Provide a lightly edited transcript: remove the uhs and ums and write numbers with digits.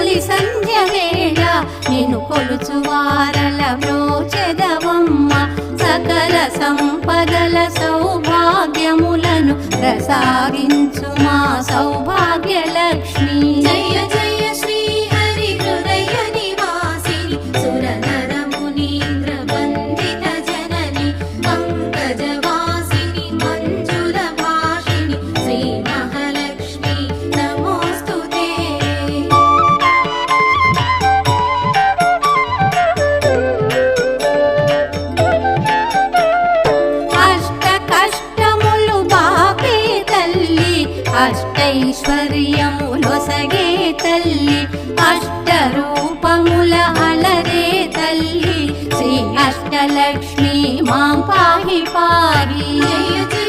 తొలి సంధ్య వేళ నిన్ను కొలుచువారల బ్రోచెదవమ్మ సకల సంపదల సౌభాగ్యములను ప్రసాదించు మా సౌభాగ్య లక్ష్మి జయ జయ శ్రీ హరి హృదయ నివాసిని సురనర మునీంద్ర వందిత జనని పంకజవాసిని మంజుల భాషిని శ్రీ మహాలక్ష్మి నమోస్తుతే అష్ట కష్టములు బాపే తల్లి అష్టైశ్వర్యములొసగే తల్లి అష్ట రూపముల అలరే తల్లి శ్రీ అష్టలక్ష్మి మాం పాహి పాహి జయ జయ